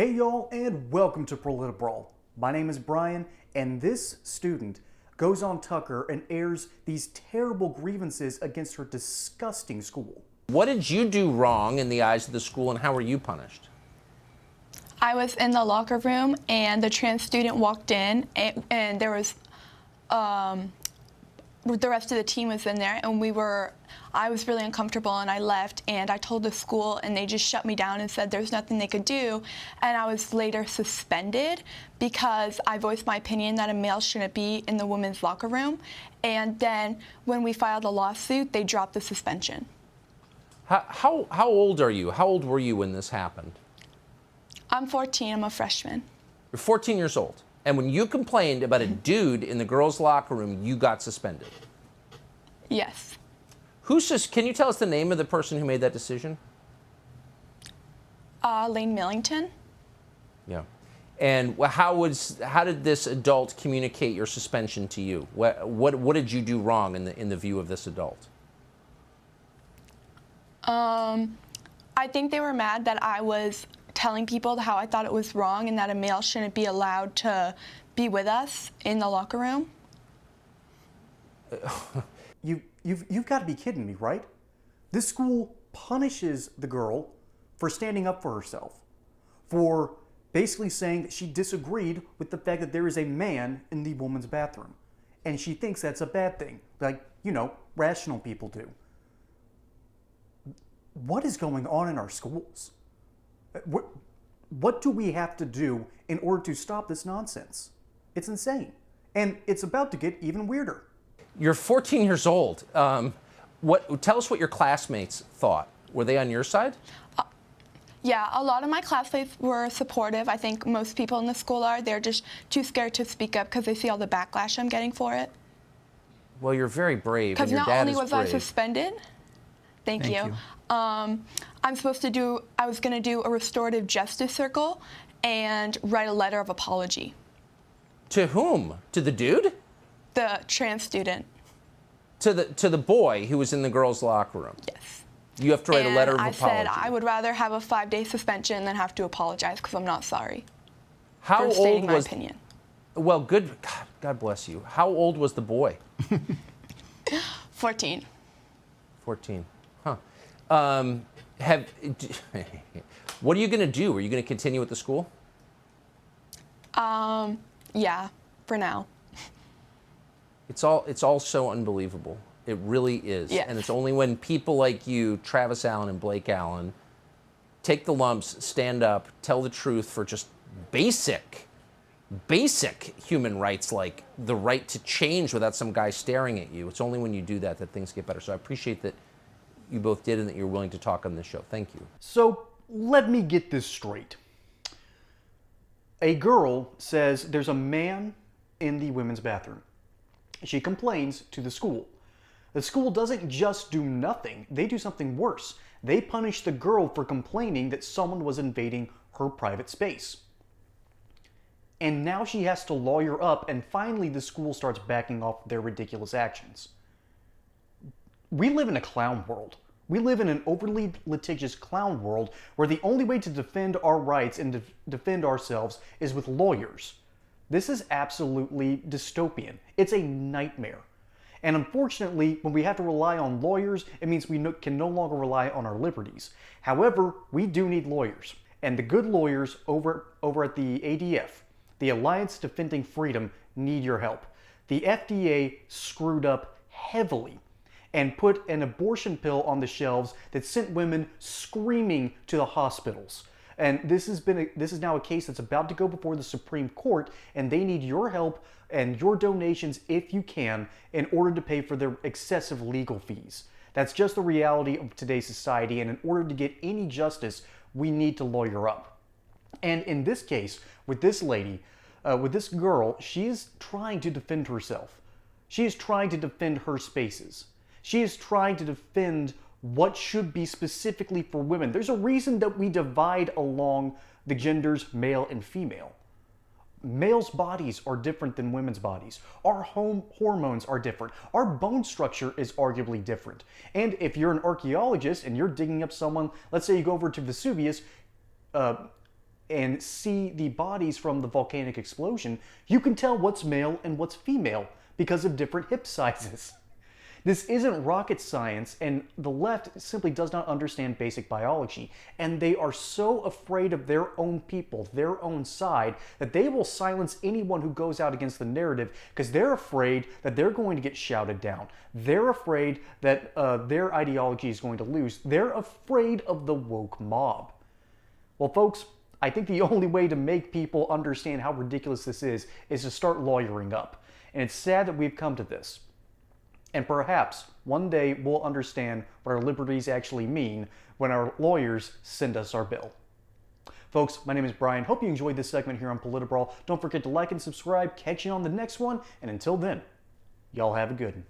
Hey y'all, and welcome to Brawl. My name is Brian, and this student goes on Tucker and airs these terrible grievances against her disgusting school. What did you do wrong in the eyes of the school, and how were you punished? I was in the locker room, and the trans student walked in, and there was the rest of the team was in there, and I was really uncomfortable, and I left, and I told the school, and they just shut me down and said there's nothing they could do. And I was later suspended because I voiced my opinion that a male shouldn't be in the women's locker room. And then when we filed a lawsuit, they dropped the suspension. How old are you? How old were you when this happened? I'm 14. I'm a freshman. You're 14 years old. And when you complained about a dude in the girls' locker room, you got suspended. Yes. Can you tell us the name of the person who made that decision? Lane Millington. Yeah. And how did this adult communicate your suspension to you? What did you do wrong in the view of this adult? I think they were mad that I was telling people how I thought it was wrong and that a male shouldn't be allowed to be with us in the locker room. You've got to be kidding me, right? This school punishes the girl for standing up for herself, for basically saying that she disagreed with the fact that there is a man in the woman's bathroom. And she thinks that's a bad thing, like, rational people do. What is going on in our schools? What do we have to do in order to stop this nonsense? It's insane. And it's about to get even weirder. You're 14 years old. Tell us what your classmates thought. Were they on your side? Yeah, a lot of my classmates were supportive. I think most people in the school are. They're just too scared to speak up because they see all the backlash I'm getting for it. Well, you're very brave. Because not only was I suspended, thank you. I was going to do a restorative justice circle and write a letter of apology. To whom? To the dude? The trans student. To the boy who was in the girls' locker room? Yes. You have to write a letter of I apology. said I would rather have a 5-day suspension than have to apologize because I'm not sorry. How for stating my opinion. Well, good. God bless you. How old was the boy? 14. 14. Huh. What are you going to do? Are you going to continue with the school? Yeah, for now. It's all so unbelievable. It really is. Yes. And it's only when people like you, Travis Allen and Blake Allen, take the lumps, stand up, tell the truth for just basic human rights, like the right to change without some guy staring at you. It's only when you do that things get better. So I appreciate that you both did and that you're willing to talk on this show. Thank you. So let me get this straight. A girl says there's a man in the women's bathroom. She complains to the school. The school doesn't just do nothing, they do something worse. They punish the girl for complaining that someone was invading her private space. And now she has to lawyer up, and finally the school starts backing off their ridiculous actions. We live in a clown world. We live in an overly litigious clown world where the only way to defend our rights and defend ourselves is with lawyers. This is absolutely dystopian. It's a nightmare. And unfortunately, when we have to rely on lawyers, it means we can no longer rely on our liberties. However, we do need lawyers. And the good lawyers over at the ADF, the Alliance Defending Freedom, need your help. The FDA screwed up heavily and put an abortion pill on the shelves that sent women screaming to the hospitals. And this is now a case that's about to go before the Supreme Court, and they need your help and your donations, if you can, in order to pay for their excessive legal fees. That's just the reality of today's society, and in order to get any justice, we need to lawyer up. And in this case, with this lady, with this girl, she is trying to defend herself. She is trying to defend her spaces. She is trying to defend what should be specifically for women. There's a reason that we divide along the genders male and female. Males' bodies are different than women's bodies. Our hormones are different. Our bone structure is arguably different. And if you're an archaeologist and you're digging up someone, let's say you go over to Vesuvius, and see the bodies from the volcanic explosion, you can tell what's male and what's female because of different hip sizes. This isn't rocket science, and the left simply does not understand basic biology, and they are so afraid of their own people, their own side, that they will silence anyone who goes out against the narrative because they're afraid that they're going to get shouted down. They're afraid that their ideology is going to lose. They're afraid of the woke mob. Well, folks, I think the only way to make people understand how ridiculous this is to start lawyering up. And it's sad that we've come to this. And perhaps one day we'll understand what our liberties actually mean when our lawyers send us our bill. Folks, my name is Brian. Hope you enjoyed this segment here on Politibrawl. Don't forget to like and subscribe. Catch you on the next one. And until then, y'all have a good one.